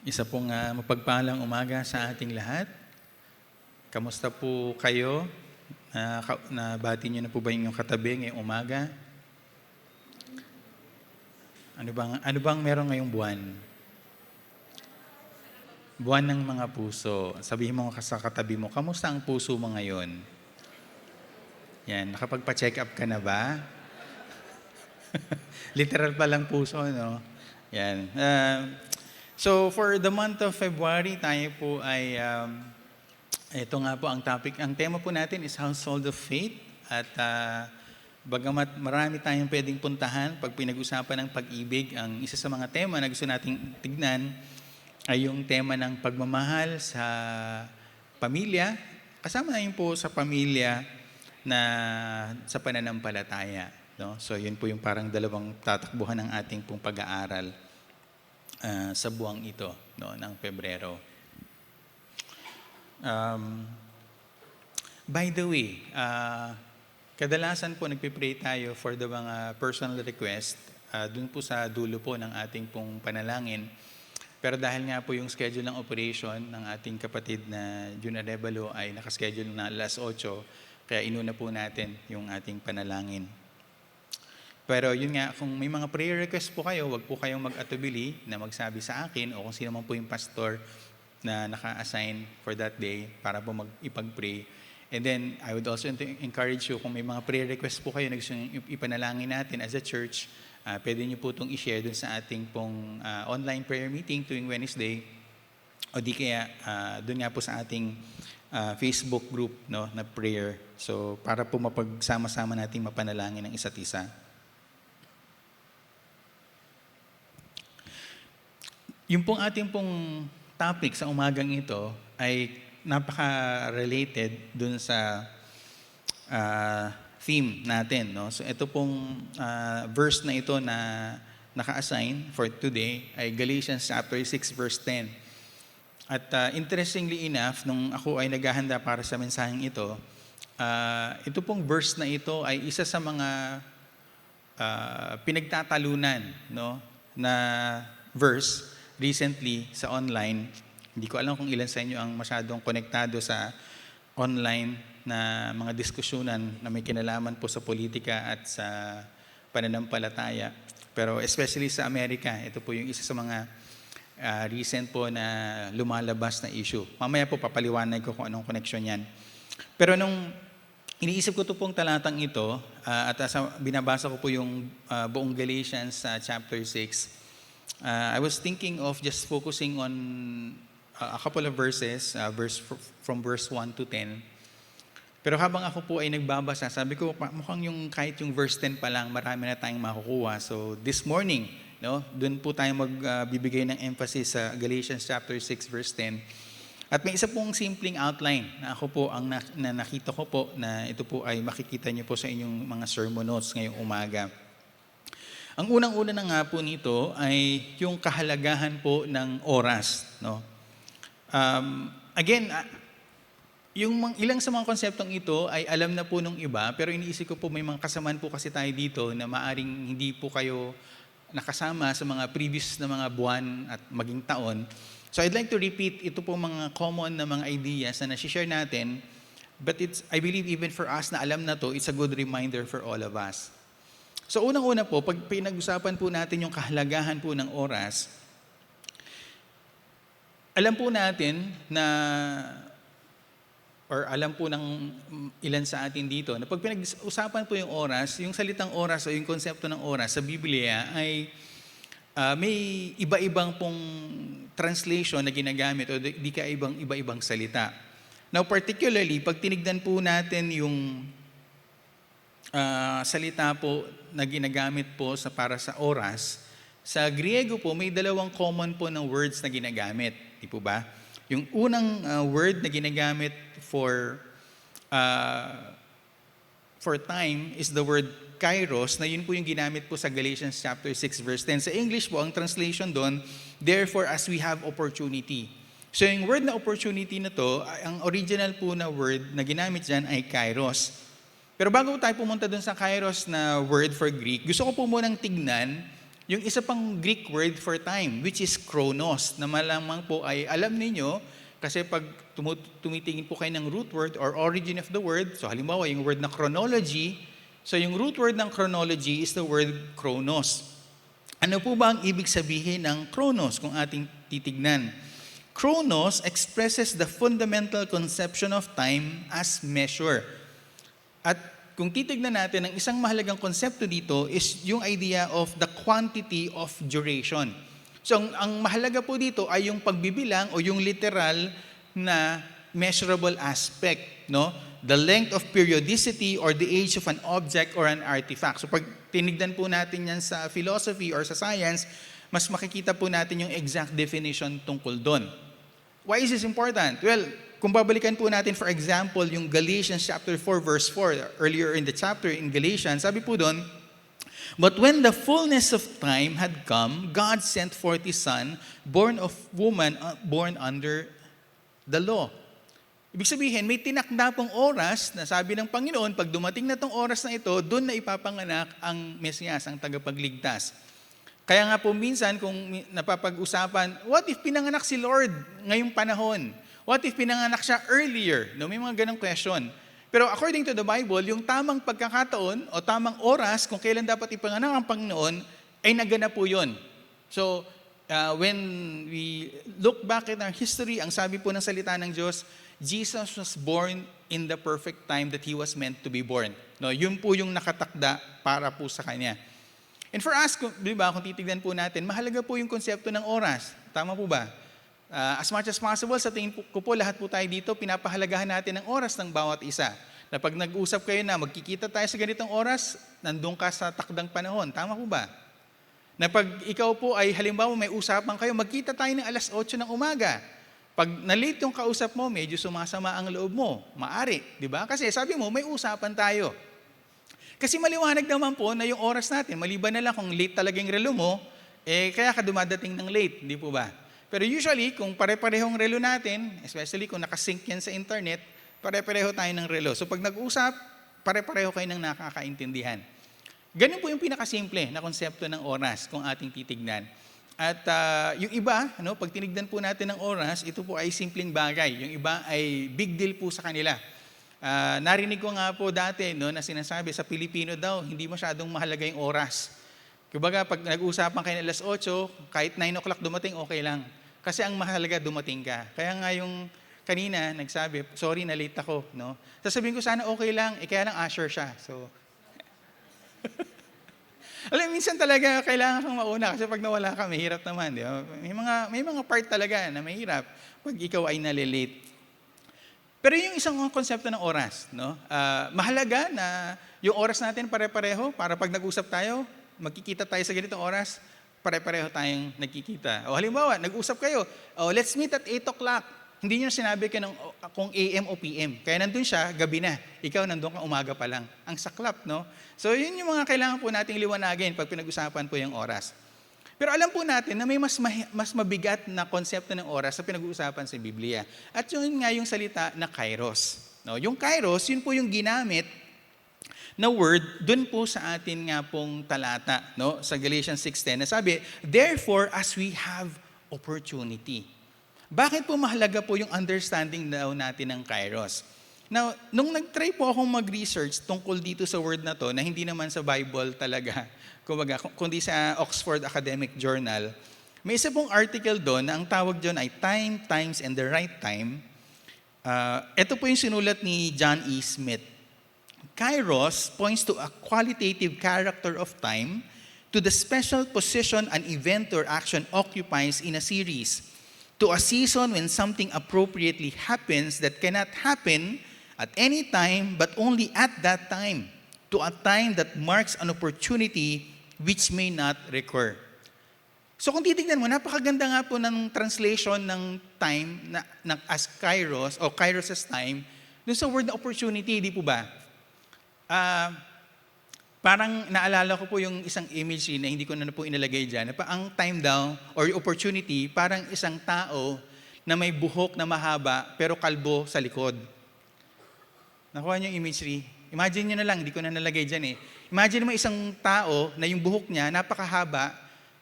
Isa pong mapagpalang umaga sa ating lahat. Kamusta po kayo? Nabati niyo na po ba yung katabi ngayong umaga? Ano bang meron ngayong buwan? Buwan ng mga puso. Sabihin mo sa katabi mo, kamusta ang puso mo ngayon? Yan, nakapagpa-check up ka na ba? Literal palang puso, no? Yan. So for the month of February, tayo po ay, ito nga po ang topic. Ang tema po natin is Household of Faith. At bagamat marami tayong pwedeng puntahan pag pinag-usapan ng pag-ibig, ang isa sa mga tema na gusto nating tignan ay yung tema ng pagmamahal sa pamilya. Kasama na yun po sa pamilya na sa pananampalataya. No? So yun po yung parang dalawang tatakbuhan ng ating pong pag-aaral sa buwang ito, no, ng Pebrero. By the way, kadalasan po nagpipray tayo for the mga personal request dun po sa dulo po ng ating pong panalangin. Pero dahil nga po yung schedule ng operation ng ating kapatid na June Arevalo ay nakaschedule na alas 8, kaya inuna po natin yung ating panalangin. Pero yun nga, kung may mga prayer request po kayo, wag po kayong mag-atubili na magsabi sa akin o kung sino man po yung pastor na naka-assign for that day para po ipag-pray. And then, I would also encourage you, kung may mga prayer request po kayo na gusto ipanalangin natin as a church, pwede nyo po itong i-share dun sa ating pong online prayer meeting tuwing Wednesday. O di kaya, dun nga po sa ating Facebook group, no, na prayer. So, para po mapagsama-sama natin mapanalangin ng isa't isa. Yung pong ating pong topic sa umagang ito ay napaka-related dun sa theme natin. No? So ito pong verse na ito na naka-assign for today ay Galatians chapter 6 verse 10. At interestingly enough, nung ako ay naghahanda para sa mensaheng ito, ito pong verse na ito ay isa sa mga pinagtatalunan, no, na verse recently sa online. Hindi ko alam kung ilan sa inyo ang masyadong konektado sa online na mga diskusyonan na may kinalaman po sa politika at sa pananampalataya. Pero especially sa Amerika, ito po yung isa sa mga recent po na lumalabas na issue. Mamaya po papaliwanag ko kung anong connection yan. Pero nung iniisip ko ito pong talatang ito, at binabasa ko po yung buong Galatians chapter 6, I was thinking of just focusing on a couple of verses, from verse 1 to 10. Pero habang ako po ay nagbabasa, sabi ko, mukhang kahit yung verse 10 pa lang, marami na tayong makukuha. So this morning, no, dun po tayo magbibigay ng emphasis sa Galatians chapter 6 verse 10. At may isa pong simpleng outline na ako po ang na nakita ko po na ito po ay makikita niyo po sa inyong mga sermon notes ngayong umaga. Ang unang-una na nga po nito ay yung kahalagahan po ng oras. No? Again, yung ilang sa mga konseptong ito ay alam na po nung iba, pero iniisip ko po may mga kasamaan po kasi tayo dito na maaring hindi po kayo nakasama sa mga previous na mga buwan at maging taon. So I'd like to repeat ito po mga common na mga ideas na nasi-share natin, but I believe even for us na alam na to, it's a good reminder for all of us. So unang-una po, pag pinag-usapan po natin yung kahalagahan po ng oras, alam po natin na, or alam po ng ilan sa atin dito, na pag pinag-usapan po yung oras, yung salitang oras o yung konsepto ng oras sa Biblia ay may iba-ibang pong translation na ginagamit o di ka iba-ibang salita. Now particularly, pag tinignan po natin yung salita po na ginagamit po para sa oras, sa Griego po may dalawang common po ng words na ginagamit. Di po ba? Yung unang word na ginagamit for time is the word kairos, na yun po yung ginamit po sa Galatians chapter 6 verse 10. Sa English po, ang translation doon, therefore as we have opportunity. So yung word na opportunity na to, ang original po na word na ginamit dyan ay kairos. Pero bago tayo pumunta dun sa kairos na word for Greek, gusto ko po munang tignan yung isa pang Greek word for time, which is chronos, na malamang po ay alam ninyo, kasi pag tumitingin po kayo ng root word or origin of the word, so halimbawa yung word na chronology, so yung root word ng chronology is the word chronos. Ano po ba ang ibig sabihin ng chronos kung ating titignan? Chronos expresses the fundamental conception of time as measure. At kung titignan natin, ang isang mahalagang konsepto dito is yung idea of the quantity of duration. So ang mahalaga po dito ay yung pagbibilang o yung literal na measurable aspect, no? The length of periodicity or the age of an object or an artifact. So pag tinignan po natin yan sa philosophy or sa science, mas makikita po natin yung exact definition tungkol doon. Why is this important? Well, kung babalikan po natin, for example, yung Galatians chapter 4, verse 4, earlier in the chapter in Galatians, sabi po doon, "But when the fullness of time had come, God sent forth His Son, born of woman, born under the law." Ibig sabihin, may tinakda pong oras na sabi ng Panginoon, pag dumating na tong oras na ito, doon na ipapanganak ang Mesiyas, ang tagapagligtas. Kaya nga po minsan, kung napapag-usapan, what if pinanganak si Lord ngayong panahon? What if pinanganak siya earlier? No, may mga ganong question. Pero according to the Bible, yung tamang pagkakataon o tamang oras kung kailan dapat ipanganak ang Panginoon, ay naganap po yun. So, when we look back at our history, ang sabi po ng salita ng Diyos, Jesus was born in the perfect time that He was meant to be born. No, yun po yung nakatakda para po sa Kanya. And for us, di ba, kung titignan po natin, mahalaga po yung konsepto ng oras. Tama po ba? As much as possible, sa tingin ko po, lahat po tayo dito, pinapahalagahan natin ang oras ng bawat isa. Na pag nag-usap kayo na magkikita tayo sa ganitong oras, nandun ka sa takdang panahon. Tama po ba? Na pag ikaw po ay halimbawa may usapan kayo, magkita tayo ng 8:00 ng umaga. Pag na-late yung kausap mo, medyo sumasama ang loob mo. Maari, di ba? Kasi sabi mo, may usapan tayo. Kasi maliwanag naman po na yung oras natin, maliban na lang kung late talaga yung relo mo, kaya ka dumadating ng late, di po ba? Pero usually, kung pare-parehong relo natin, especially kung nakasync yan sa internet, pare-pareho tayo ng relo. So pag nag-usap, pare-pareho kayo ng nakakaintindihan. Ganun po yung pinakasimple na konsepto ng oras kung ating titignan. At yung iba, pag tinignan po natin ng oras, ito po ay simpleng bagay. Yung iba ay big deal po sa kanila. Narinig ko nga po dati na sinasabi sa Pilipino daw, hindi masyadong mahalaga yung oras. Kumbaga, pag nag-uusapan kayo ng 8:00, kahit 9:00 dumating, okay lang. Kasi ang mahalaga, dumating ka. Kaya nga yung kanina, nagsabi, sorry, na-late ako. No? Sasabihin ko, sana okay lang, kaya lang usher siya. So, alam, minsan talaga kailangan kang mauna kasi pag nawala ka, mahirap naman. Di ba? May mga part talaga na mahirap pag ikaw ay nalilate. Pero yung isang konsepto ng oras, mahalaga na yung oras natin pare-pareho para pag nag-usap tayo, magkikita tayo sa ganitong oras, pare-pareho tayong nagkikita. O halimbawa, nag-usap kayo, let's meet at 8:00. Hindi nyo sinabi kayo kung AM o PM. Kaya nandun siya, gabi na. Ikaw nandun ka, umaga pa lang. Ang saklap, no? So yun yung mga kailangan po nating liwanagin pag pinag-usapan po yung oras. Pero alam po natin na may mas mabigat na konsepto ng oras sa pinag-uusapan sa Biblia. At yun nga yung salita na kairos. No? Yung kairos, yun po yung ginamit na word dun po sa atin nga pong talata, no? Sa Galatians 6:10 na sabi, "Therefore, as we have opportunity." Bakit po mahalaga po yung understanding daw natin ng kairos? Now, nung nag-try po akong mag-research tungkol dito sa word na to, na hindi naman sa Bible talaga, kumbaga, kundi sa Oxford Academic Journal, may isa pong article doon na ang tawag doon ay Time, Times, and the Right Time. Ito po yung sinulat ni John E. Smith. Kairos points to a qualitative character of time, to the special position an event or action occupies in a series, to a season when something appropriately happens that cannot happen at any time but only at that time, to a time that marks an opportunity which may not recur. So kung titignan mo, napakaganda nga po ng translation ng time na as kairos o kairos as time, dun sa word na opportunity, di po ba? Parang naalala ko po yung isang image na hindi ko na po inalagay dyan. Ang time daw or opportunity, parang isang tao na may buhok na mahaba pero kalbo sa likod. Nakuha niyo yung imagery? Imagine niyo na lang, hindi ko na nalagay dyan eh. Imagine mo isang tao na yung buhok niya napakahaba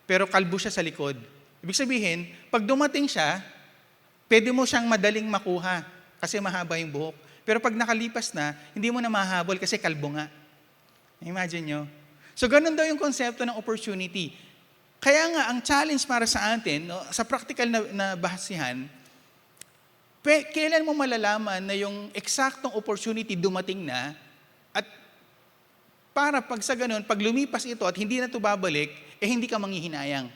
pero kalbo siya sa likod. Ibig sabihin, pag dumating siya, pwede mo siyang madaling makuha kasi mahaba yung buhok. Pero pag nakalipas na, hindi mo na mahabol kasi kalbo nga. Imagine nyo. So ganun daw yung konsepto ng opportunity. Kaya nga, ang challenge para sa atin, no, sa practical na bahasihan, kailan mo malalaman na yung eksaktong opportunity dumating na at para pag sa ganun, pag lumipas ito at hindi na ito babalik, hindi ka manghihinayang.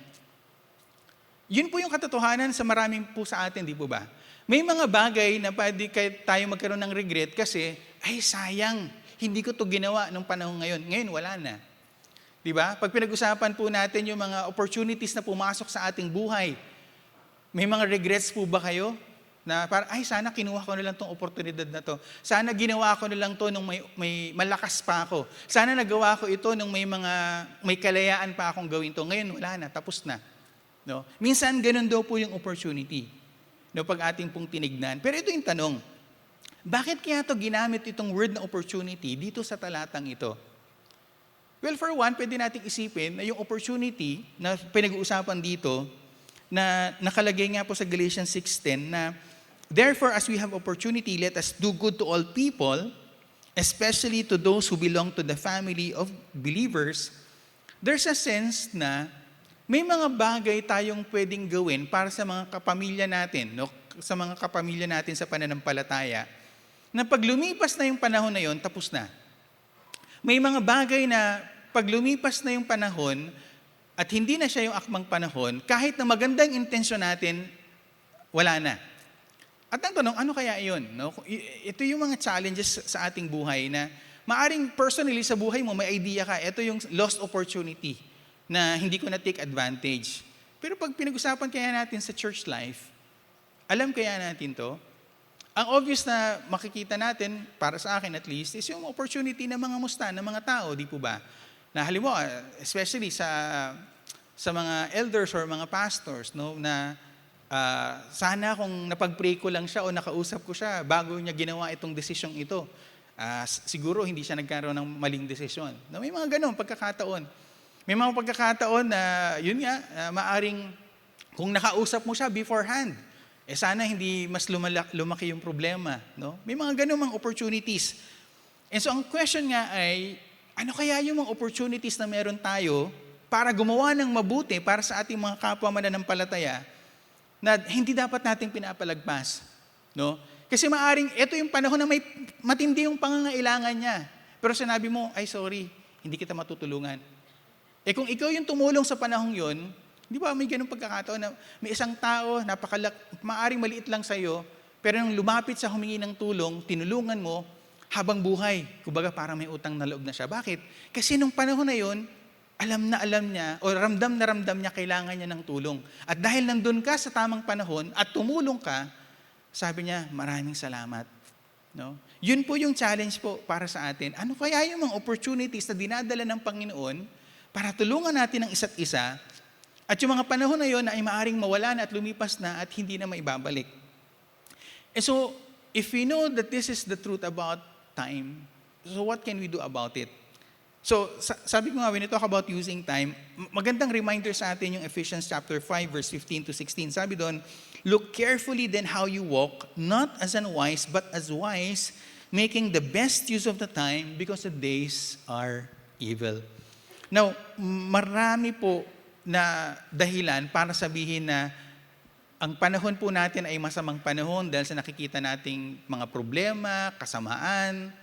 Yun po yung katotohanan sa maraming po sa atin, di po ba? May mga bagay na pwede tayo magkaroon ng regret kasi, ay sayang, hindi ko ito ginawa nung panahon ngayon. Ngayon, wala na. Di ba? Pag pinag-usapan po natin yung mga opportunities na pumasok sa ating buhay, may mga regrets po ba kayo? Na parang, ay sana kinuha ko na lang itong oportunidad na to. Sana ginawa ko na lang to nung may malakas pa ako. Sana nagawa ko ito nung may kalayaan pa akong gawin to. Ngayon wala na, tapos na. No? Minsan ganun daw po yung opportunity. No, pag ating pong tinignan. Pero ito yung tanong, bakit kaya to ginamit itong word na opportunity dito sa talatang ito? Well, for one, pwede nating isipin na yung opportunity na pinag-uusapan dito, na nakalagay nga po sa Galatians 6:10 na, therefore, as we have opportunity, let us do good to all people, especially to those who belong to the family of believers. There's a sense na may mga bagay tayong pwedeng gawin para sa mga kapamilya natin, no? Sa mga kapamilya natin sa pananampalataya, na pag lumipas na yung panahon na yon, tapos na. May mga bagay na pag lumipas na yung panahon at hindi na siya yung akmang panahon, kahit na magandang intensyon natin, wala na. At ang tanong, ano kaya iyon? No? Ito yung mga challenges sa ating buhay na maaring personally sa buhay mo, may idea ka, ito yung lost opportunity na hindi ko na-take advantage. Pero pag pinag-usapan kaya natin sa church life, alam kaya natin to? Ang obvious na makikita natin, para sa akin at least, is yung opportunity ng mga musta, ng mga tao, di po ba? Na halimbawa, especially sa mga elders or mga pastors, no, na sana kung napag-pray ko lang siya o nakausap ko siya bago niya ginawa itong desisyong ito, siguro hindi siya nagkaroon ng maling desisyon. No, may mga ganun pagkakataon. May mga pagkakataon na, yun nga, maaring kung nakausap mo siya beforehand, sana hindi mas lumaki yung problema. No? May mga ganun mga opportunities. And so ang question nga ay, ano kaya yung mga opportunities na meron tayo para gumawa ng mabuti para sa ating mga kapwa mananampalataya na hindi dapat nating pinapalagpas. No? Kasi maaring ito yung panahon na may matindi yung pangangailangan niya. Pero sinabi mo, ay sorry, hindi kita matutulungan. Kung ikaw yung tumulong sa panahong yon, di ba may ganung pagkakataon na may isang tao, maaring maliit lang sa'yo, pero nung lumapit sa humingi ng tulong, tinulungan mo habang buhay. Kumbaga parang may utang na loob na siya. Bakit? Kasi nung panahon na yon, alam niya, o ramdam na ramdam niya, kailangan niya ng tulong. At dahil nandun ka sa tamang panahon at tumulong ka, sabi niya, maraming salamat. No? Yun po yung challenge po para sa atin. Ano kaya yung mga opportunities na dinadala ng Panginoon para tulungan natin ang isa't isa at yung mga panahon na yun ay maaring mawala na at lumipas na at hindi na maibabalik. So, if we know that this is the truth about time, so what can we do about it? So, sabi ko nga, when we talk about using time, magandang reminder sa atin yung Ephesians chapter 5, verse 15 to 16. Sabi doon, look carefully then how you walk, not as unwise, but as wise, making the best use of the time because the days are evil. Now, marami po na dahilan para sabihin na ang panahon po natin ay masamang panahon dahil sa nakikita nating mga problema, kasamaan,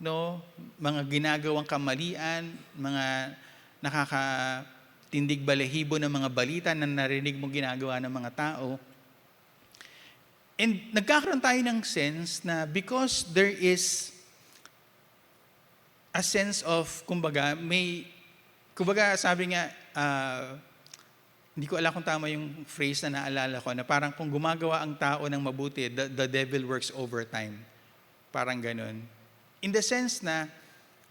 no, mga ginagawang kamalian, mga nakakatindig balahibo ng mga balita na narinig mo ginagawa ng mga tao. And nagkakaroon tayo ng sense na because there is a sense of, kumbaga sabi nga, hindi ko alam kung tama yung phrase na naalala ko, na parang kung gumagawa ang tao ng mabuti, the devil works overtime. Parang ganun. In the sense na,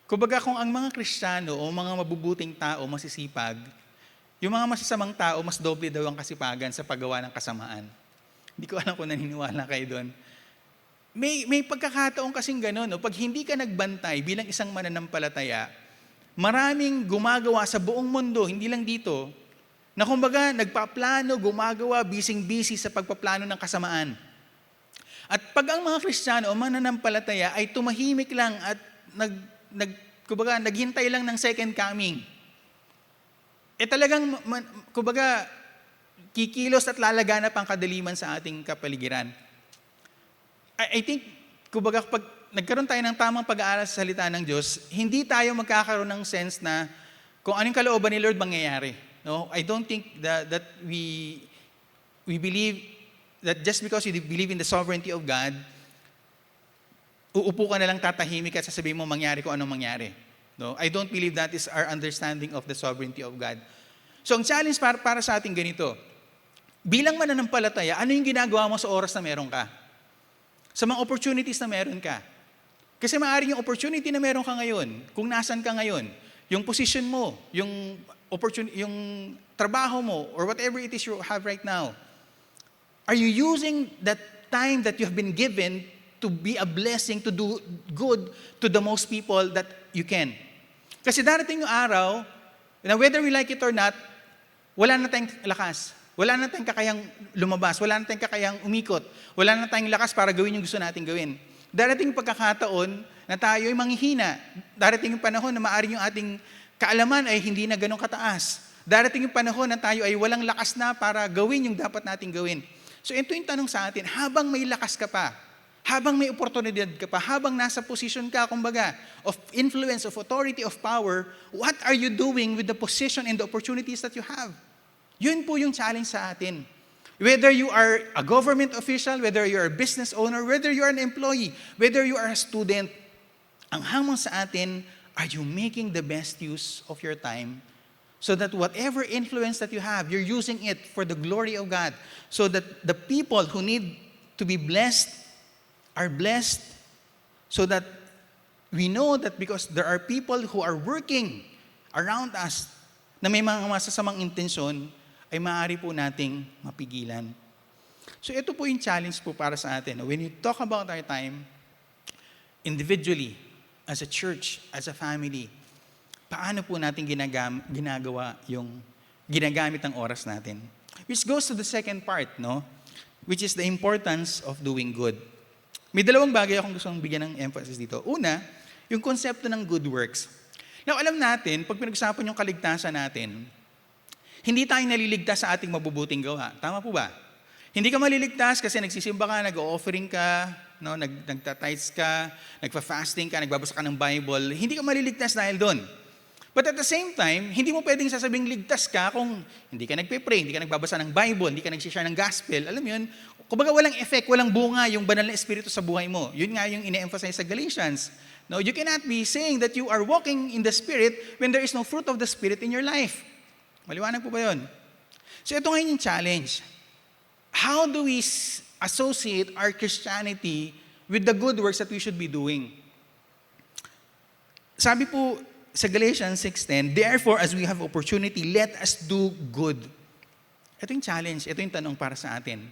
kumbaga kung ang mga Kristiyano o mga mabubuting tao masisipag, yung mga masasamang tao, mas doble daw ang kasipagan sa paggawa ng kasamaan. Hindi ko alam kung naniniwala kayo doon. May pagkakataon kasing ganun. No? Pag hindi ka nagbantay bilang isang mananampalataya, maraming gumagawa sa buong mundo, hindi lang dito, na kumbaga nagpaplano, gumagawa, busy-busy sa pagpaplano ng kasamaan. At pag ang mga Kristiyano o mananampalataya ay tumahimik lang at kumbaga, naghintay lang ng second coming, talagang, kumbaga, kikilos at lalaganap ang kadaliman sa ating kapaligiran. I think, kumbaga, pag nagkaroon tayo ng tamang pag-aaral sa salita ng Diyos, hindi tayo magkakaroon ng sense na kung anong kalooban ni Lord mangyayari. No? I don't think that we believe that just because you believe in the sovereignty of God, uupo ka na lang tatahimik at sasabihin mo mangyari kung anong mangyari. No? I don't believe that is our understanding of the sovereignty of God. So ang challenge para sa ating ganito, bilang mananampalataya, ano yung ginagawa mo sa oras na meron ka? Sa mga opportunities na meron ka. Kasi maaaring yung opportunity na meron ka ngayon, kung nasan ka ngayon, yung position mo, yung trabaho mo, or whatever it is you have right now, are you using that time that you have been given to be a blessing, to do good to the most people that you can? Kasi darating yung araw, na whether we like it or not, wala na tayong lakas. Wala na tayong kakayang lumabas. Wala na tayong kakayang umikot. Wala na tayong lakas para gawin yung gusto nating gawin. Darating yung pagkakataon na tayo ay manghihina. Darating yung panahon na maaari yung ating kaalaman ay hindi na ganun kataas. Darating yung panahon na tayo ay walang lakas na para gawin yung dapat nating gawin. So ito yung tanong sa atin, habang may lakas ka pa, habang may oportunidad ka pa, habang nasa position ka, kumbaga, of influence, of authority, of power, what are you doing with the position and the opportunities that you have? Yun po yung challenge sa atin. Whether you are a government official, whether you are a business owner, whether you are an employee, whether you are a student, ang hamon sa atin, are you making the best use of your time so that whatever influence that you have, you're using it for the glory of God, so that the people who need to be blessed are blessed, so that we know that because there are people who are working around us na may mga masasamang intensyon, ay maaari po nating mapigilan. So ito po yung challenge po para sa atin. When you talk about our time, individually, as a church, as a family, paano po natin ginagamit ang oras natin? Which goes to the second part, no? Which is the importance of doing good. May dalawang bagay akong gustong bigyan ng emphasis dito. Una, yung konsepto ng good works. Now, alam natin, pag pinag-usapan yung kaligtasan natin, hindi tayo naliligtas sa ating mabubuting gawa. Tama po ba? Hindi ka maliligtas kasi nagsisimba ka, nag-offering ka, no, nagtatites ka, nagfa-fasting ka, nagbabasa ka ng Bible. Hindi ka maliligtas dahil doon. But at the same time, hindi mo pwedeng sasabing ligtas ka kung hindi ka nagpe-pray, hindi ka nagbabasa ng Bible, hindi ka nag-share ng gospel. Alam mo yun? Kumbaga walang effect, walang bunga yung banal na espiritu sa buhay mo. Yun nga yung ine-emphasize sa Galatians. No, you cannot be saying that you are walking in the Spirit when there is no fruit of the Spirit in your life. Maliwanag po ba yun? So ito ngayon yung challenge. How do we associate our Christianity with the good works that we should be doing? Sabi po sa Galatians 6:10, therefore, as we have opportunity, let us do good. Ito yung challenge, ito yung tanong para sa atin.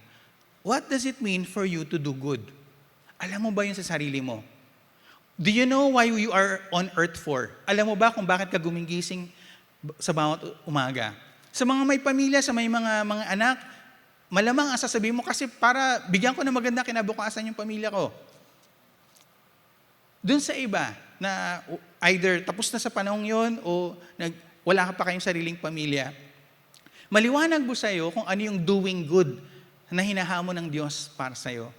What does it mean for you to do good? Alam mo ba yun sa sarili mo? Do you know why you are on earth for? Alam mo ba kung bakit ka gumigising sa bawat umaga? Sa mga may pamilya, sa may mga anak, malamang ang sasabihin mo kasi para bigyan ko ng maganda kinabukasan yung pamilya ko. Doon sa iba, na either tapos na sa panahong yon o wala ka pa kayong sariling pamilya, maliwanag mo sa'yo kung ano yung doing good na hinahamon ng Diyos para sa'yo.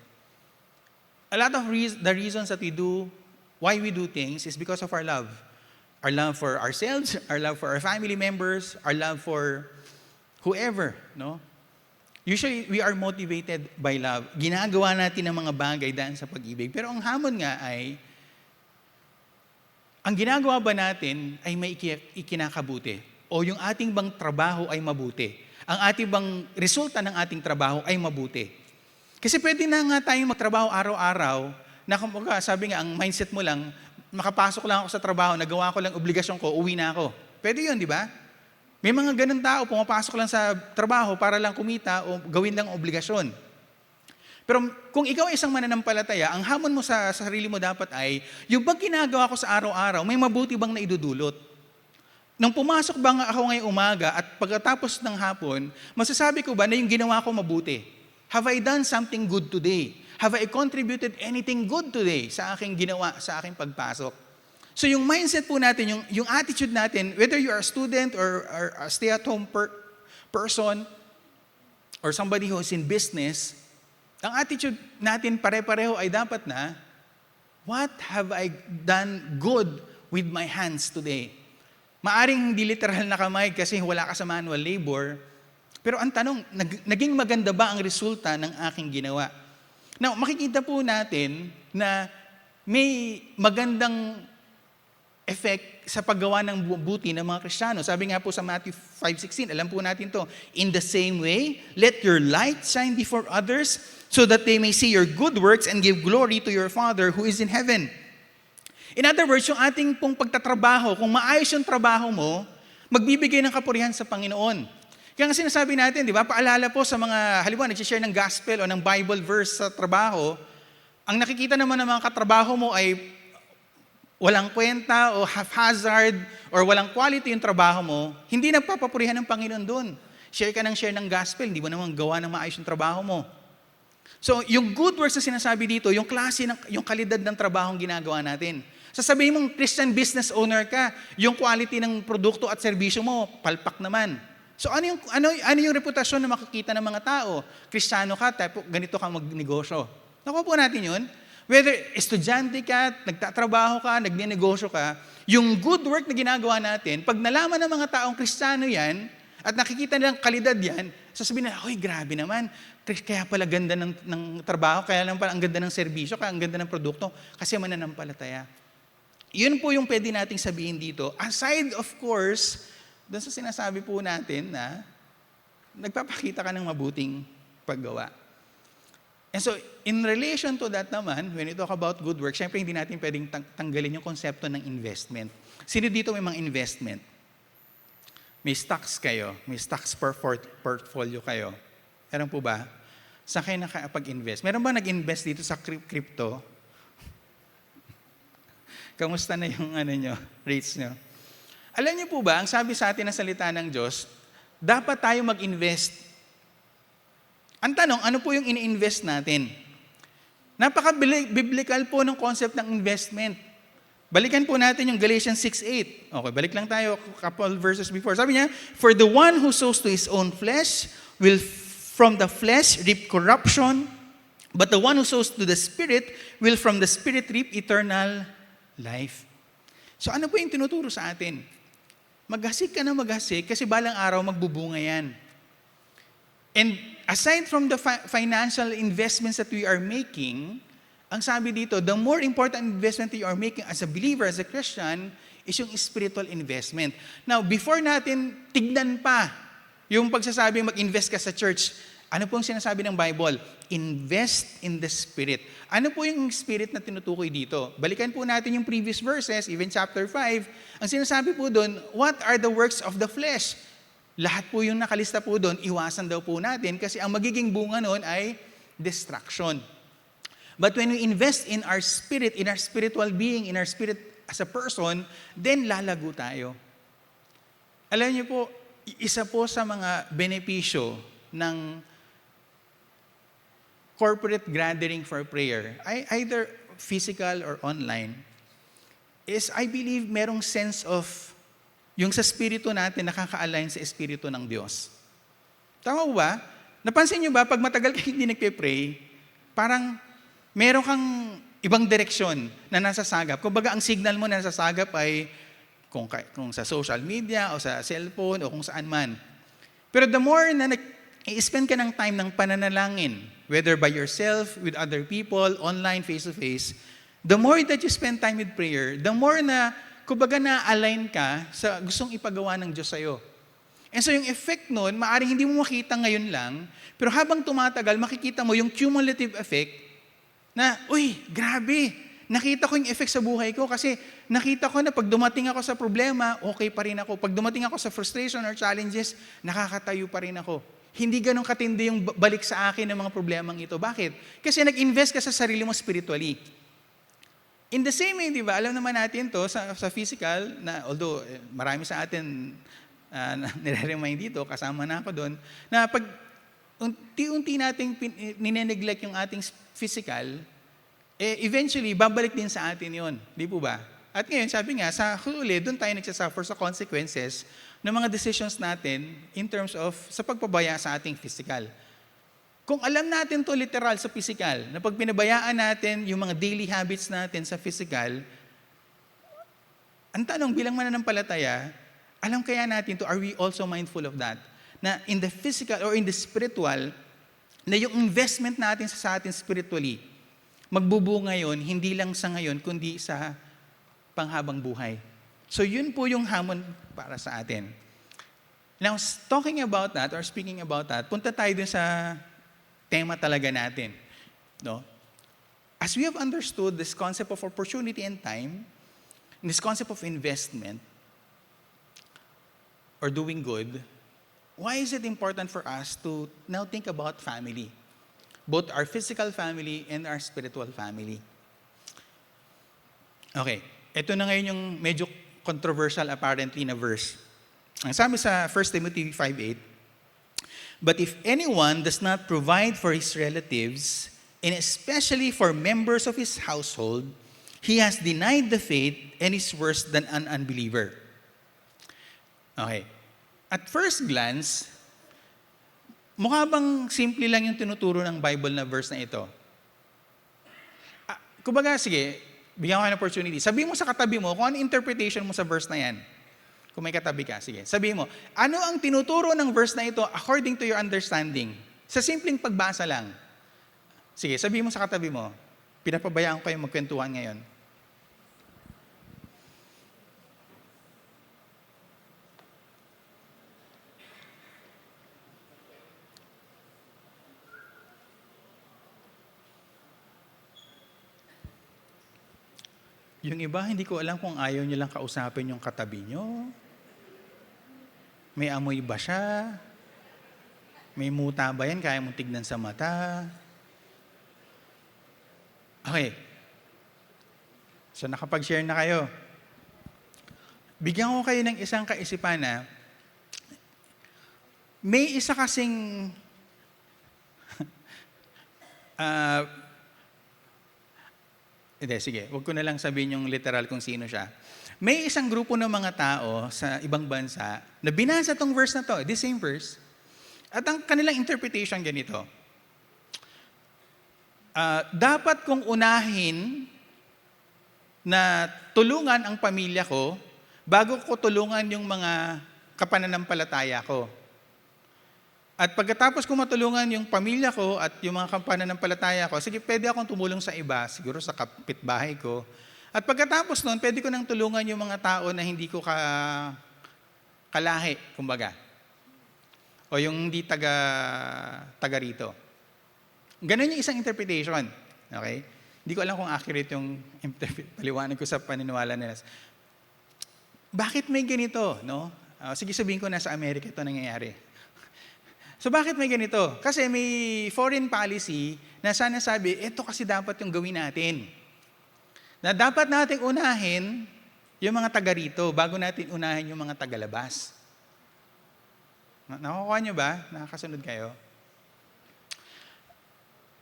A lot of the reasons that we do, why we do things is because of our love. Our love for ourselves, our love for our family members, our love for whoever, no? Usually, we are motivated by love. Ginagawa natin ang mga bagay dahil sa pag-ibig. Pero ang hamon nga ay, ang ginagawa ba natin ay may ikinakabuti? O yung ating bang trabaho ay mabuti? Ang ating bang resulta ng ating trabaho ay mabuti? Kasi pwede na nga tayong magtrabaho araw-araw, na kumbaga, sabi nga, ang mindset mo lang, makapasok lang ako sa trabaho, nagawa ko lang obligasyon ko, uwi na ako. Pwede yun, di ba? May mga ganun tao, pumapasok lang sa trabaho para lang kumita o gawin lang obligasyon. Pero kung ikaw ay isang mananampalataya, ang hamon mo sa sarili mo dapat ay, yung bang ginagawa ko sa araw-araw, may mabuti bang naidudulot? nung pumasok ba nga ako ngayong umaga at pagkatapos ng hapon, masasabi ko ba na yung ginawa ko mabuti? Have I done something good today? Have I contributed anything good today sa aking ginawa, sa aking pagpasok? So yung mindset po natin, yung attitude natin, whether you are a student or a stay-at-home person or somebody who is in business, ang attitude natin pare-pareho ay dapat na, what have I done good with my hands today? Maaring hindi literal na kamay kasi wala ka sa manual labor, pero ang tanong, naging maganda ba ang resulta ng aking ginawa? Now, makikita po natin na may magandang effect sa paggawa ng buti ng mga Kristiyano. Sabi nga po sa Matthew 5:16, alam po natin to, in the same way, let your light shine before others so that they may see your good works and give glory to your Father who is in heaven. In other words, yung ating pong pagtatrabaho, kung maayos yung trabaho mo, magbibigay ng kapurihan sa Panginoon. Kaya nga sinasabi natin, di ba, paalala po sa mga, halimbawa, nag-share ng gospel o ng Bible verse sa trabaho, ang nakikita naman ng mga katrabaho mo ay walang kwenta o haphazard or walang quality yung trabaho mo, hindi nagpapapurihan ng Panginoon doon. Share ka ng share ng gospel, hindi mo naman gawa ng maayos yung trabaho mo. So, yung good works na sinasabi dito, yung klase, yung kalidad ng trabahong ginagawa natin. Sasabihin mong Christian business owner ka, yung quality ng produkto at serbisyo mo, palpak naman. So ano yung reputasyon na makikita ng mga tao? Kristiyano ka, ganito ka magnegosyo. Nakuha po natin yun. Whether estudyante ka, nagtatrabaho ka, nagnenegosyo ka, yung good work na ginagawa natin, pag nalaman ng mga taong Kristiyano yan, at nakikita nilang kalidad yan, sasabihin na, "Hoy, grabe naman, kaya pala ganda ng trabaho, kaya lang pala ang ganda ng serbisyo, kaya ang ganda ng produkto, kasi mananampalataya." Yun po yung pwede nating sabihin dito. Aside, of course, doon sa sinasabi po natin na nagpapakita ka ng mabuting paggawa. And so, in relation to that naman, when we talk about good work, syempre hindi natin pwedeng tanggalin yung konsepto ng investment. Sino dito may mga investment? May stocks kayo, may stocks portfolio kayo. Meron po ba? Saan kayo nakapag-invest? Meron ba nag-invest dito sa crypto? Kamusta na yung rates nyo? Alam niyo po ba, ang sabi sa atin ng salita ng Diyos, dapat tayo mag-invest. Ang tanong, ano po yung ini-invest natin? Napaka-biblical po ng concept ng investment. Balikan po natin yung Galatians 6:8. Okay, balik lang tayo couple verses before. Sabi niya, "For the one who sows to his own flesh will from the flesh reap corruption, but the one who sows to the Spirit will from the Spirit reap eternal life." So ano po yung tinuturo sa atin? Maghasik ka na maghasik kasi balang araw magbubunga yan. And aside from the financial investments that we are making, ang sabi dito, the more important investment that you are making as a believer, as a Christian, is yung spiritual investment. Now, before natin tignan pa yung pagsasabing mag-invest ka sa church, ano pong sinasabi ng Bible? Invest in the Spirit. Ano po yung Spirit na tinutukoy dito? Balikan po natin yung previous verses, even chapter 5. Ang sinasabi po doon, what are the works of the flesh? Lahat po yung nakalista po doon, iwasan daw po natin kasi ang magiging bunga noon ay destruction. But when we invest in our spirit, in our spiritual being, in our spirit as a person, then lalago tayo. Alam niyo po, isa po sa mga benepisyo ng corporate gathering for prayer, either physical or online, is I believe merong sense of yung sa spirito natin nakaka-align sa espiritu ng Diyos. Tama ba? Napansin niyo ba, pag matagal kayo hindi nagpe-pray, parang meron kang ibang direksyon na nasasagap. Kumbaga, ang signal mo na nasasagap ay kung sa social media o sa cellphone o kung saan man. Pero the more na i-spend ka ng time ng pananalangin, whether by yourself, with other people, online, face-to-face, the more that you spend time with prayer, the more na, kumbaga na-align ka sa gustong ipagawa ng Diyos sa'yo. And so yung effect nun, maaaring hindi mo makita ngayon lang, pero habang tumatagal, makikita mo yung cumulative effect na, uy, grabe, nakita ko yung effect sa buhay ko kasi nakita ko na pag dumating ako sa problema, okay pa rin ako. Pag dumating ako sa frustration or challenges, nakakatayo pa rin ako. Hindi ganun katindi yung balik sa akin ng mga problemang ito. Bakit? Kasi nag-invest ka sa sarili mo spiritually. In the same way, di ba, alam naman natin to sa physical, na although marami sa atin nire-remind dito, kasama na ako doon, na pag unti-unti nating nineneglect yung ating physical, eventually, babalik din sa atin yon, di po ba? At ngayon, sabi nga, sa huli, doon tayo nagsasuffer sa consequences ng mga decisions natin in terms of sa pagpabaya sa ating physical. Kung alam natin to literal sa physical, na pag pinabayaan natin yung mga daily habits natin sa physical, ang tanong bilang mananampalataya, alam kaya natin to, are we also mindful of that? Na in the physical or in the spiritual, na yung investment natin sa atin spiritually, magbubunga yon hindi lang sa ngayon, kundi sa panghabang buhay. So yun po yung hamon para sa atin. Now, talking about that, or speaking about that, punta tayo dun sa tema talaga natin. No? As we have understood this concept of opportunity and time, this concept of investment, or doing good, why is it important for us to now think about family? Both our physical family and our spiritual family. Okay, ito na ngayon yung medyo controversial apparently na verse. Ang sabi sa 1 Timothy 5:8, "But if anyone does not provide for his relatives, and especially for members of his household, he has denied the faith and is worse than an unbeliever." Okay. At first glance, mukha bang simple lang yung tinuturo ng Bible na verse na ito? Kumbaga, sige, bigyan ko kayo ng opportunity. Sabihin mo sa katabi mo kung ano interpretation mo sa verse na yan. Kung may katabi ka, sige. Sabihin mo, ano ang tinuturo ng verse na ito according to your understanding? Sa simpleng pagbasa lang. Sige, sabihin mo sa katabi mo, pinapabayaan ko kayo magkwentuhan ngayon. Yung iba, hindi ko alam kung ayaw nyo lang kausapin yung katabi nyo. May amoy ba siya? May muta ba yan? Kaya mong tignan sa mata? Okay. So nakapag-share na kayo. Bigyan ko kayo ng isang kaisipan na may isa kasing sige, wag ko na lang sabihin yung literal kung sino siya. May isang grupo ng mga tao sa ibang bansa na binasa tong verse na to, this same verse, at ang kanilang interpretation ganito. Dapat kong unahin na tulungan ang pamilya ko bago ko tulungan yung mga kapananampalataya ko. At pagkatapos ko matulungan yung pamilya ko at yung mga kapananampalataya ko, sige, pwede akong tumulong sa iba, siguro sa kapitbahay ko. At pagkatapos nun, pwede ko nang tulungan yung mga tao na hindi ko kalahi, kumbaga. O yung hindi taga rito. Ganun yung isang interpretation. Okay? Hindi ko alam kung accurate yung paliwanag ko sa paniniwala nila. Bakit may ganito? No? Sige, sabihin ko na sa Amerika ito nangyayari. So bakit may ganito? Kasi may foreign policy na sana sabi, ito kasi dapat yung gawin natin. Na dapat nating unahin yung mga taga rito bago natin unahin yung mga tagalabas. Nakukuha nyo ba? Nakakasunod kayo?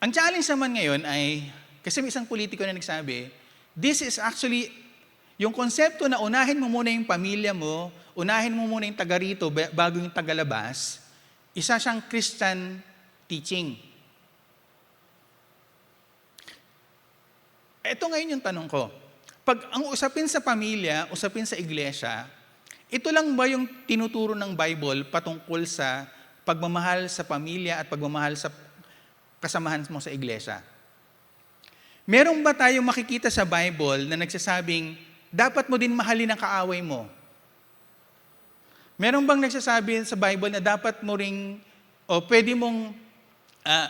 Ang challenge naman ngayon ay, kasi may isang politiko na nagsabi, this is actually, yung konsepto na unahin mo muna yung pamilya mo, unahin mo muna yung taga rito bago yung tagalabas, isa siyang Christian teaching. Ito ngayon yung tanong ko. Pag ang usapin sa pamilya, usapin sa iglesia, ito lang ba yung tinuturo ng Bible patungkol sa pagmamahal sa pamilya at pagmamahal sa kasamahan mo sa iglesia? Meron ba tayong makikita sa Bible na nagsasabing, dapat mo din mahalin ang kaaway mo? Meron bang nagsasabi sa Bible na dapat mo ring, o pwede mong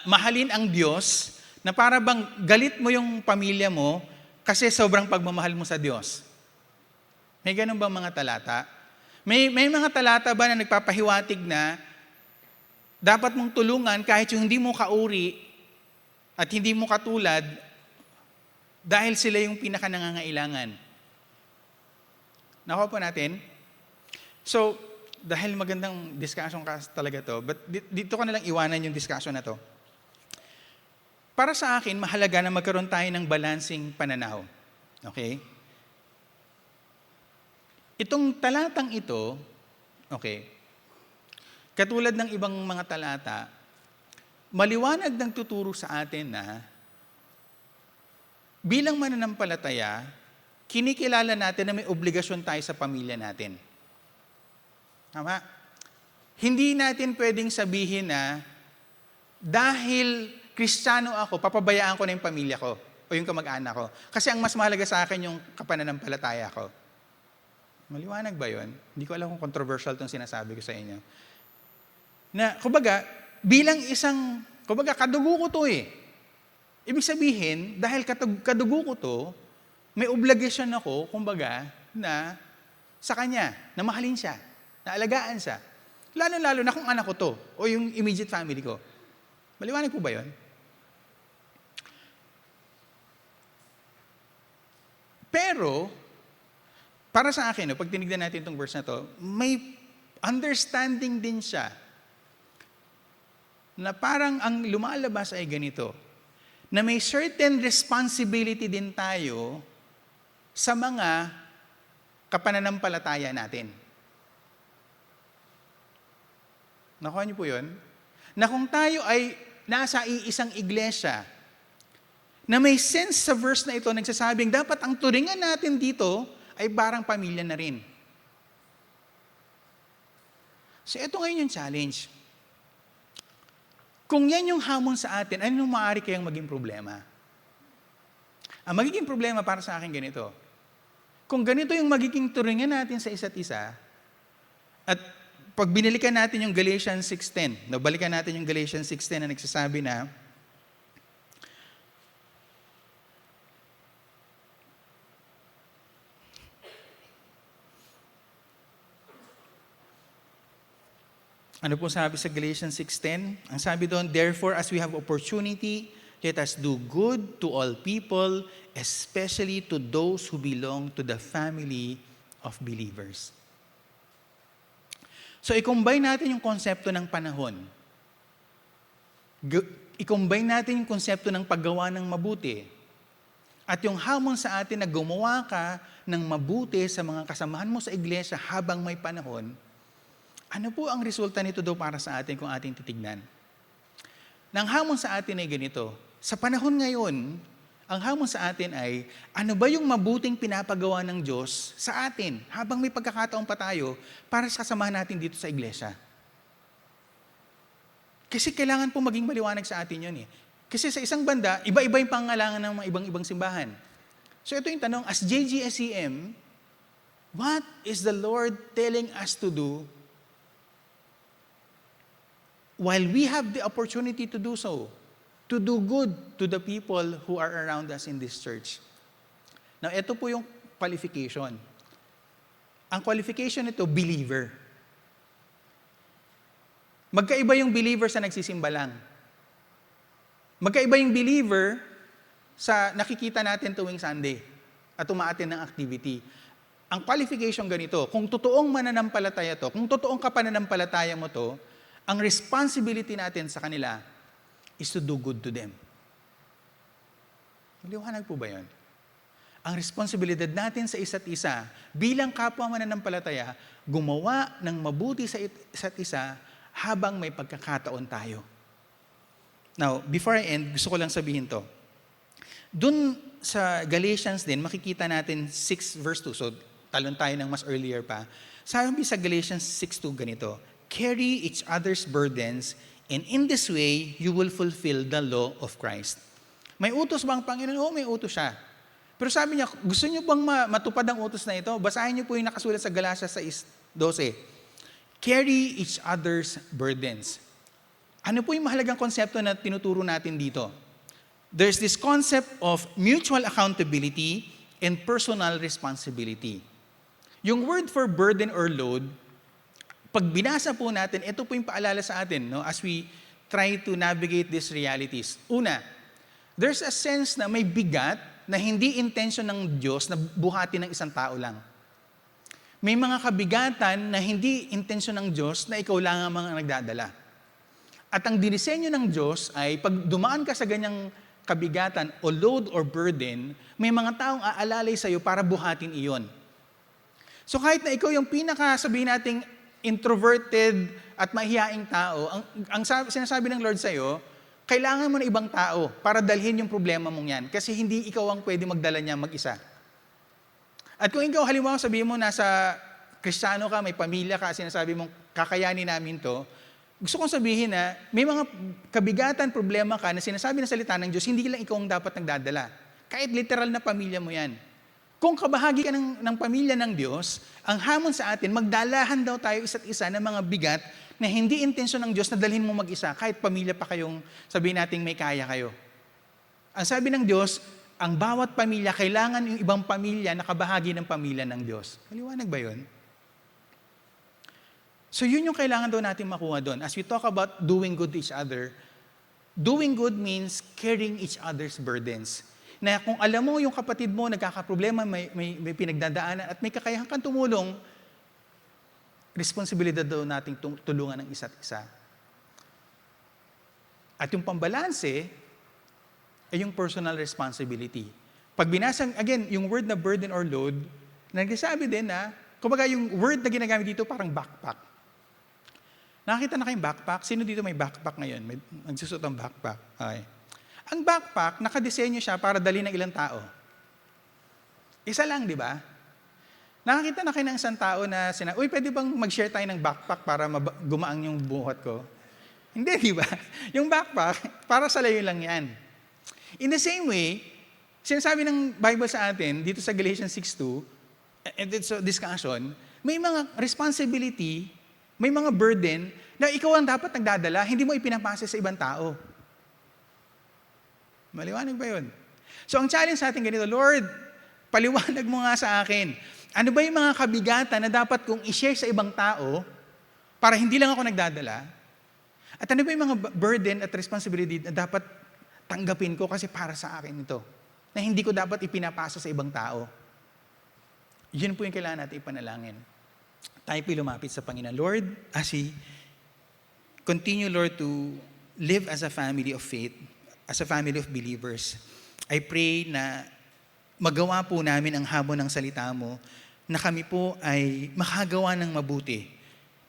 mahalin ang Diyos, na para bang galit mo yung pamilya mo kasi sobrang pagmamahal mo sa Diyos? May ganun bang mga talata? May mga talata ba na nagpapahiwatig na dapat mong tulungan kahit yung hindi mo kauri at hindi mo katulad, Dahil sila yung pinaka-nangangailangan. Nakuha po natin? So, dahil magandang discussion talaga to, but dito ko na lang iwanan yung discussion na to. Para sa akin, mahalaga na magkaroon tayo ng balancing pananaw. Okay? Itong talatang ito, okay, katulad ng ibang mga talata, maliwanag ng tuturo sa atin na bilang mananampalataya, kinikilala natin na may obligasyon tayo sa pamilya natin. Tama? Hindi natin pwedeng sabihin na dahil Kristiyano ako, papabayaan ko na yung pamilya ko o yung kamag-anak ko. Kasi ang mas mahalaga sa akin yung kapananampalataya ko. Maliwanag ba yun? Hindi ko alam kung controversial itong sinasabi ko sa inyo. Na, kumbaga, bilang isang, kumbaga, kadugo ko to eh. Ibig sabihin, dahil kadugo ko to, may obligasyon ako, kumbaga, na sa kanya, na mahalin siya, na alagaan siya. Lalo-lalo na kung anak ko to, o yung immediate family ko. Maliwanag po ba yun? Pero, para sa akin, pag tinignan natin itong verse na to, may understanding din siya na parang ang lumalabas ay ganito, na may certain responsibility din tayo sa mga kapananampalataya natin. Nakuha niyo po yun? Na kung tayo ay nasa iisang iglesia, na may sense sa verse na ito, nagsasabing dapat ang turingan natin dito ay parang pamilya na rin. So ito ngayon yung challenge. Kung yan yung hamon sa atin, ano maaari kayang maging problema? Ang magiging problema para sa akin ganito. Kung ganito yung magiging turingan natin sa isa't isa, at pag binalikan natin yung Galatians 6:10, balikan natin yung Galatians 6:10 na nagsasabi na, ano po sabi sa Galatians 6:10? Ang sabi doon, therefore, as we have opportunity, let us do good to all people, especially to those who belong to the family of believers. So, i-combine natin yung konsepto ng panahon. I-combine natin yung konsepto ng paggawa ng mabuti. At yung hamon sa atin na gumawa ka ng mabuti sa mga kasamahan mo sa iglesia habang may panahon, ano po ang resulta nito daw para sa atin kung ating titignan? Nang hamon sa atin ay ganito, sa panahon ngayon, ang hamon sa atin ay, ano ba yung mabuting pinapagawa ng Diyos sa atin habang may pagkakataon pa tayo para sa kasamahan natin dito sa iglesia? Kasi kailangan po maging maliwanag sa atin yun eh. Kasi sa isang banda, iba-iba yung pangalangan ng mga ibang-ibang simbahan. So ito yung tanong, as JGSCM, what is the Lord telling us to do while we have the opportunity to do so, to do good to the people who are around us in this church? Now, ito po yung qualification. Ang qualification nito, believer. Magkaiba yung believer sa nagsisimba lang. Magkaiba yung believer sa nakikita natin tuwing Sunday at umaattend ng activity. Ang qualification ganito, kung totoong mananampalataya to, kung totoong kapananampalataya mo to, ang responsibility natin sa kanila is to do good to them. Maliwanag po ba yun? Ang responsibilidad natin sa isa't isa, bilang kapwa mananampalataya, gumawa ng mabuti sa isa't isa habang may pagkakataon tayo. Now, before I end, gusto ko lang sabihin to. Dun sa Galatians din, makikita natin 6 verse 2. So, talon tayo ng mas earlier pa. Sabi sa Galatians 6:2 ganito, carry each other's burdens, and in this way, you will fulfill the law of Christ. May utos ba ang Panginoon? Oo, may utos siya. Pero sabi niya, gusto niyo bang matupad ang utos na ito? Basahin niyo po yung nakasulat sa Galatia 6:12. Carry each other's burdens. Ano po yung mahalagang konsepto na tinuturo natin dito? There's this concept of mutual accountability and personal responsibility. Yung word for burden or load, pag binasa po natin, ito po yung paalala sa atin, no, as we try to navigate these realities. Una, there's a sense na may bigat na hindi intensyon ng Diyos na buhatin ng isang tao lang. May mga kabigatan na hindi intensyon ng Diyos na ikaw lang ang mga nagdadala. At ang dinisenyo ng Diyos ay pag dumaan ka sa ganyang kabigatan o load or burden, may mga taong aalalay sa iyo para buhatin iyon. So kahit na ikaw yung sabihin nating introverted at mahihaing tao, ang sinasabi ng Lord sa iyo, kailangan mo ng ibang tao para dalhin yung problema mong yan. Kasi hindi ikaw ang pwede magdala niya mag-isa. At kung ikaw, halimbawa sabihin mo nasa Kristiyano ka, may pamilya ka, sinasabi mong kakayanin namin to, gusto kong sabihin na may mga kabigatan, problema ka na sinasabi ng salita ng Diyos, hindi lang ikaw ang dapat nagdadala. Kahit literal na pamilya mo yan. Kung kabahagi ka ng pamilya ng Diyos, ang hamon sa atin, magdalahan daw tayo isa't isa ng mga bigat na hindi intensyon ng Diyos na dalhin mo mag-isa, kahit pamilya pa kayong sabihin natin may kaya kayo. Ang sabi ng Diyos, ang bawat pamilya, kailangan yung ibang pamilya na kabahagi ng pamilya ng Diyos. Maliwanag ba yun? So yun yung kailangan daw natin makuha doon. As we talk about doing good to each other, doing good means carrying each other's burdens. Na kung alam mo yung kapatid mo nagkakaproblema, may pinagdadaanan at may kakayahan kang tumulong, responsibilidad daw nating tulungan ng isa't isa. At yung pambalanse ay yung personal responsibility. Pag binasang, again, yung word na burden or load, nagsasabi din na, kumbaga yung word na ginagamit dito parang backpack. Nakakita na kayong backpack? Sino dito may backpack ngayon? May nagsusot ng backpack. Okay. Ang backpack, nakadesenyo siya para dali ng ilang tao. Isa lang, di ba? Nakakita na kayo ng isang tao na uy, pwede bang mag-share tayo ng backpack para gumaang yung buhat ko? Hindi, di ba? Yung backpack, para sa layo lang yan. In the same way, sinasabi ng Bible sa atin, dito sa Galatians 6:2, and it's a discussion, may mga responsibility, may mga burden, na ikaw ang dapat nagdadala, hindi mo ipinapasa sa ibang tao. Maliwanag ba yun? So ang challenge sa atin ganito, Lord, paliwanag mo nga sa akin, ano ba yung mga kabigatan na dapat kong i-share sa ibang tao para hindi lang ako nagdadala? At ano ba yung mga burden at responsibility na dapat tanggapin ko kasi para sa akin ito? Na hindi ko dapat ipinapasa sa ibang tao. Yun po yung kailangan natin ipanalangin. Tayo po lumapit sa Panginoon. Lord, as we continue, Lord, to live as a family of faith, as a family of believers, I pray na magawa po namin ang hamon ng salita mo, na kami po ay makagawa ng mabuti.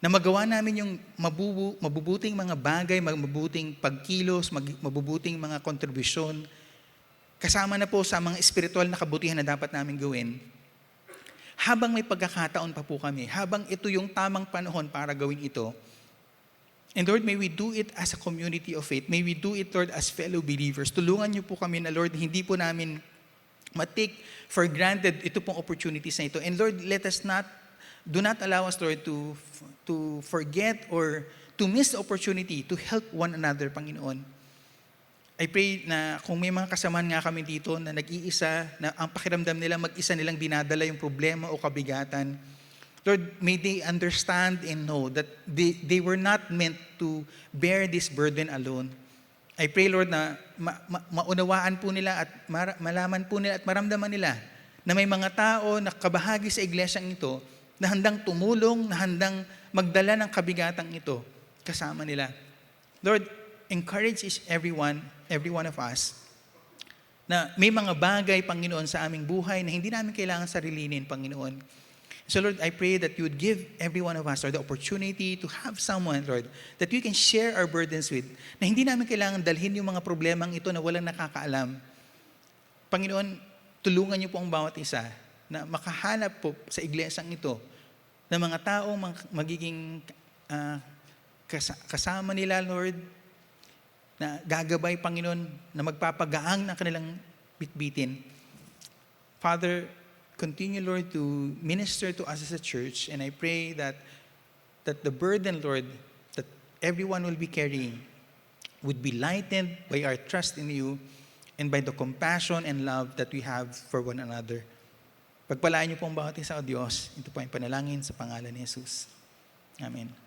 Na magawa namin yung mabubuting mga bagay, mabubuting pagkilos, mabubuting mga kontribusyon, kasama na po sa mga espiritual na kabutihan na dapat namin gawin, habang may pagkakataon pa po kami, habang ito yung tamang panahon para gawin ito. And Lord, may we do it as a community of faith. May we do it, Lord, as fellow believers. Tulungan niyo po kami na, Lord, hindi po namin ma-take for granted ito pong opportunities na ito. And Lord, do not allow us, Lord, to forget or to miss the opportunity to help one another, Panginoon. I pray na kung may mga kasamahan nga kami dito na nag-iisa, na ang pakiramdam nila mag-isa nilang dinadala yung problema o kabigatan, Lord, may they understand and know that they were not meant to bear this burden alone. I pray, Lord, na maunawaan po nila at malaman po nila at maramdaman nila na may mga tao na kabahagi sa iglesyang ito na handang tumulong, na handang magdala ng kabigatang ito kasama nila. Lord, encourage every one of us na may mga bagay, Panginoon, sa aming buhay na hindi namin kailangan sarilinin, Panginoon. So Lord, I pray that you would give every one of us, Lord, the opportunity to have someone, Lord, that we can share our burdens with, na hindi namin kailangan dalhin yung mga problemang ito na walang nakakaalam. Panginoon, tulungan niyo po ang bawat isa na makahanap po sa iglesyang ito na mga taong magiging kasama nila, Lord, na gagabay, Panginoon, na magpapagaang ng kanilang bitbitin. Father, continue, Lord, to minister to us as a church, and I pray that the burden, Lord, that everyone will be carrying would be lightened by our trust in you and by the compassion and love that we have for one another. Pagpalaan niyo po ang bawat isa, O Diyos. Ito po ang panalangin sa pangalan ni Jesus. Amen.